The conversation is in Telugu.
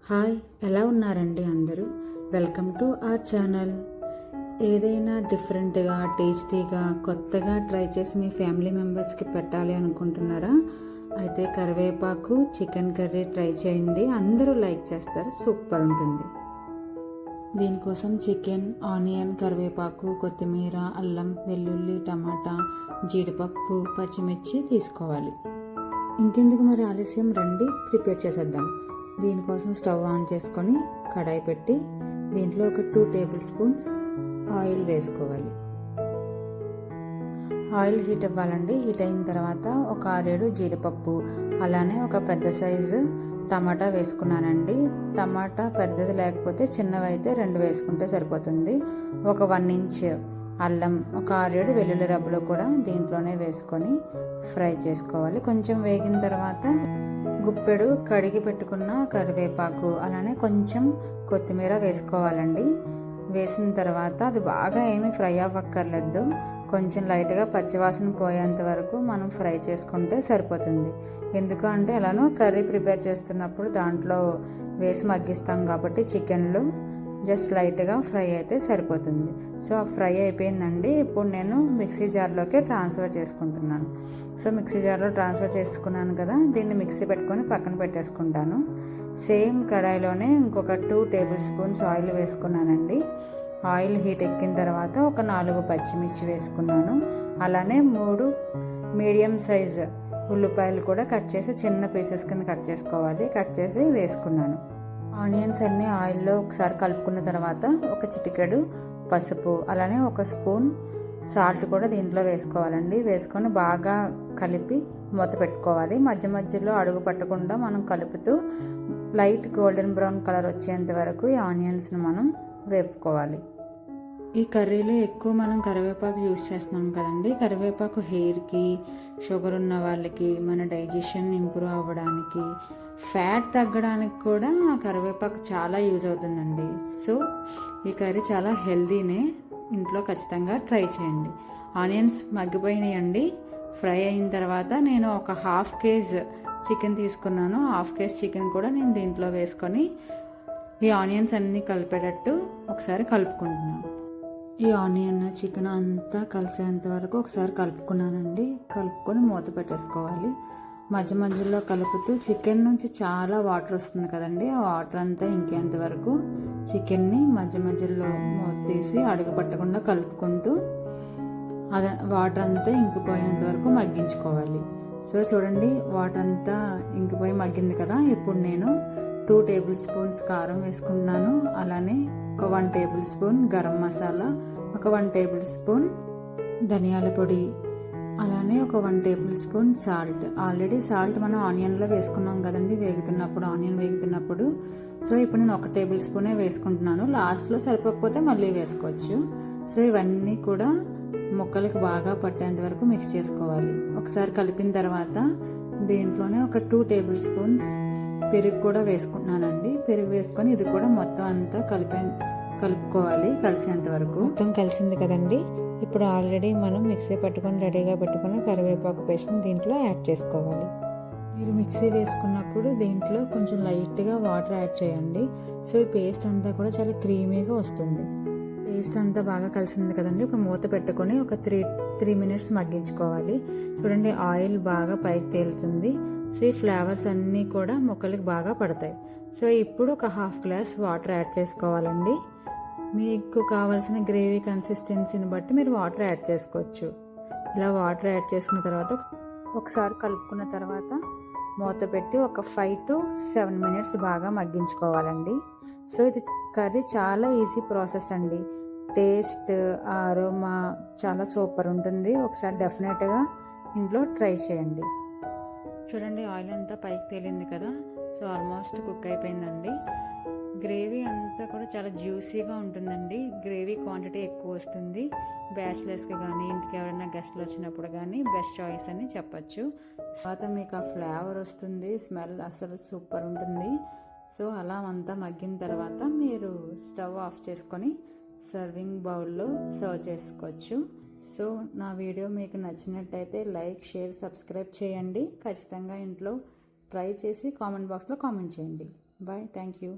హాయ్, ఎలా ఉన్నారండి అందరూ? Welcome to our channel. ఏదైనా డిఫరెంట్గా, టేస్టీగా, కొత్తగా ట్రై చేసి మీ ఫ్యామిలీ మెంబర్స్కి పెట్టాలి అనుకుంటున్నారా? అయితే కరివేపాకు చికెన్ కర్రీ ట్రై చేయండి. అందరూ లైక్ చేస్తారు, సూపర్ ఉంటుంది. దీనికోసం చికెన్, ఆనియన్, కరివేపాకు, కొత్తిమీర, అల్లం, వెల్లుల్లి, టమాటా, జీడిపప్పు, పచ్చిమిర్చి తీసుకోవాలి. ఇంకెందుకు మరి ఆలస్యం, రండి ప్రిపేర్ చేసేద్దాం. దీనికోసం స్టవ్ ఆన్ చేసుకొని కడాయి పెట్టి దీంట్లో ఒక 2 టేబుల్ స్పూన్స్ ఆయిల్ వేసుకోవాలి. ఆయిల్ హీట్ అవ్వాలండి. హీట్ అయిన తర్వాత ఒక 6-7 జీడిపప్పు, అలానే ఒక పెద్ద సైజు టమాటా వేసుకున్నానండి. టమాటా పెద్దది లేకపోతే చిన్నవి అయితే 2 వేసుకుంటే సరిపోతుంది. ఒక 1 ఇంచ్ అల్లం, ఒక 6-7 వెల్లుల్లి రబ్బలు కూడా దీంట్లోనే వేసుకొని ఫ్రై చేసుకోవాలి. కొంచెం వేగిన తర్వాత గుప్పెడు కడిగి పెట్టుకున్న కరివేపాకు, అలానే కొంచెం కొత్తిమీర వేసుకోవాలండి. వేసిన తర్వాత అది బాగా ఏమీ ఫ్రై అవ్వక్కర్లేదు, కొంచెం లైట్గా పచ్చివాసన పోయేంత వరకు మనం ఫ్రై చేసుకుంటే సరిపోతుంది. ఎందుకు అంటే ఎలానో కర్రీ ప్రిపేర్ చేస్తున్నప్పుడు దాంట్లో వేసి మగ్గిస్తాం కాబట్టి చికెన్లో జస్ట్ లైట్గా ఫ్రై అయితే సరిపోతుంది. సో ఫ్రై అయిపోయిందండి. ఇప్పుడు నేను మిక్సీ జార్లోకి ట్రాన్స్ఫర్ చేసుకుంటున్నాను. సో మిక్సీ జార్లో ట్రాన్స్ఫర్ చేసుకున్నాను కదా, దీన్ని మిక్సీ పెట్టుకొని పక్కన పెట్టేసుకుంటాను. సేమ్ కడాయిలోనే ఇంకొక 2 టేబుల్ స్పూన్స్ ఆయిల్ వేసుకున్నానండి. ఆయిల్ హీట్ ఎక్కిన తర్వాత ఒక 4 పచ్చిమిర్చి వేసుకున్నాను. అలానే 3 మీడియం సైజ్ ఉల్లిపాయలు కూడా కట్ చేసి చిన్న పీసెస్ కింద కట్ చేసుకోవాలి. కట్ చేసి వేసుకున్నాను. ఆనియన్స్ అన్నీ ఆయిల్లో ఒకసారి కలుపుకున్న తర్వాత ఒక చిటికెడు పసుపు, అలానే ఒక స్పూన్ సాల్ట్ కూడా దీంట్లో వేసుకోవాలండి. వేసుకొని బాగా కలిపి మూత పెట్టుకోవాలి. మధ్య మధ్యలో అడుగు పట్టకుండా మనం కలుపుతూ లైట్ గోల్డెన్ బ్రౌన్ కలర్ వచ్చేంత వరకు ఈ ఆనియన్స్ని మనం వేపుకోవాలి. ఈ కర్రీలో ఎక్కువ మనం కరివేపాకు యూజ్ చేస్తున్నాం కదండి. కరివేపాకు హెయిర్కి, షుగర్ ఉన్న వాళ్ళకి, మన డైజెషన్ ఇంప్రూవ్ అవ్వడానికి, ఫ్యాట్ తగ్గడానికి కూడా కరివేపాకు చాలా యూజ్ అవుతుందండి. సో ఈ కర్రీ చాలా హెల్దీనే, ఇంట్లో ఖచ్చితంగా ట్రై చేయండి. ఆనియన్స్ మగ్గిపోయినాయండి. ఫ్రై అయిన తర్వాత నేను ఒక 1/2 కేజీ చికెన్ తీసుకున్నాను. 1/2 కేజీ చికెన్ కూడా నేను దీంట్లో వేసుకొని ఈ ఆనియన్స్ అన్నీ కలిపేటట్టు ఒకసారి కలుపుకుంటున్నాను. ఈ ఆనియన్ చికెన్ అంతా కలిసేంత వరకు ఒకసారి కలుపుకున్నానండి. కలుపుకొని మూత పెట్టేసుకోవాలి. మధ్య మధ్యలో కలుపుతూ, చికెన్ నుంచి చాలా వాటర్ వస్తుంది కదండి, ఆ వాటర్ అంతా ఇంకేంత వరకు చికెన్ని మధ్య మధ్యలో మూత తీసి అడుగు పట్టకుండా కలుపుకుంటూ అదే వాటర్ అంతా ఇంకిపోయేంత వరకు మగ్గించుకోవాలి. సో చూడండి, వాటర్ అంతా ఇంకిపోయి మగ్గింది కదా. ఇప్పుడు నేను 2 టేబుల్ స్పూన్స్ కారం వేసుకుంటున్నాను. అలానే ఒక 1 టేబుల్ స్పూన్ గరం మసాలా, ఒక 1 టేబుల్ స్పూన్ ధనియాల పొడి, అలానే ఒక 1 table spoon salt. Already salt మనం ఆనియన్లో వేసుకున్నాం కదండి, ఆనియన్ వేగుతున్నప్పుడు. సో ఇప్పుడు నేను 1 టేబుల్ స్పూనే వేసుకుంటున్నాను. లాస్ట్లో సరిపోకపోతే మళ్ళీ వేసుకోవచ్చు. సో ఇవన్నీ కూడా ముక్కలకి బాగా పట్టేంత వరకు మిక్స్ చేసుకోవాలి. ఒకసారి కలిపిన తర్వాత దీంట్లోనే ఒక 2 టేబుల్ స్పూన్స్ పెరుగు కూడా వేసుకుంటున్నానండి. పెరుగు వేసుకొని ఇది కూడా మొత్తం అంతా కలుపుకోవాలి కలిసేంత వరకు. మొత్తం కలిసింది కదండి. ఇప్పుడు ఆల్రెడీ మనం మిక్సీ పట్టుకొని రెడీగా పెట్టుకున్న కరివేపాకు పేస్ట్ని దీంట్లో యాడ్ చేసుకోవాలి. మీరు మిక్సీ వేసుకున్నప్పుడు దీంట్లో కొంచెం లైట్గా వాటర్ యాడ్ చేయండి. సో ఈ పేస్ట్ అంతా కూడా చాలా క్రీమీగా వస్తుంది. పేస్ట్ అంతా బాగా కలిసింది కదండి. ఇప్పుడు మూత పెట్టుకొని ఒక 3 మినిట్స్ మగ్గించుకోవాలి. చూడండి, ఆయిల్ బాగా పైకి తేలుతుంది. సో ఈ ఫ్లేవర్స్ అన్నీ కూడా ముక్కలకి బాగా పడతాయి. సో ఇప్పుడు ఒక 1/2 గ్లాస్ వాటర్ యాడ్ చేసుకోవాలండి. మీకు కావాల్సిన గ్రేవీ కన్సిస్టెన్సీని బట్టి మీరు వాటర్ యాడ్ చేసుకోవచ్చు. ఇలా వాటర్ యాడ్ చేసుకున్న తర్వాత ఒకసారి కలుపుకున్న తర్వాత మూత పెట్టి ఒక 5 to 7 మినిట్స్ బాగా మగ్గించుకోవాలండి. సో ఇది కర్రీ చాలా ఈజీ ప్రాసెస్ అండి. టేస్ట్, అరోమా చాలా సూపర్ ఉంటుంది. ఒకసారి డెఫినెట్గా ఇంట్లో ట్రై చేయండి. చూడండి, ఆయిల్ అంతా పైకి తేలింది కదా. సో ఆల్మోస్ట్ కుక్ అయిపోయిందండి. గ్రేవీ అంతా కూడా చాలా జ్యూసీగా ఉంటుందండి. గ్రేవీ క్వాంటిటీ ఎక్కువ వస్తుంది. బ్యాచిలర్స్కి కానీ, ఇంటికి ఎవరైనా గెస్ట్లు వచ్చినప్పుడు కానీ బెస్ట్ చాయిస్ అని చెప్పచ్చు. తర్వాత మీకు ఆ ఫ్లేవర్ వస్తుంది, స్మెల్ అసలు సూపర్ ఉంటుంది. సో అలా అంతా మగ్గిన తర్వాత మీరు స్టవ్ ఆఫ్ చేసుకొని సర్వింగ్ బౌల్లో సర్వ్ చేసుకోవచ్చు. సో నా వీడియో మీకు నచ్చినట్టయితే లైక్, షేర్, సబ్స్క్రైబ్ చేయండి. ఖచ్చితంగా ఇంట్లో ట్రై చేసి కామెంట్ బాక్స్లో కామెంట్ చేయండి. బాయ్. Thank you.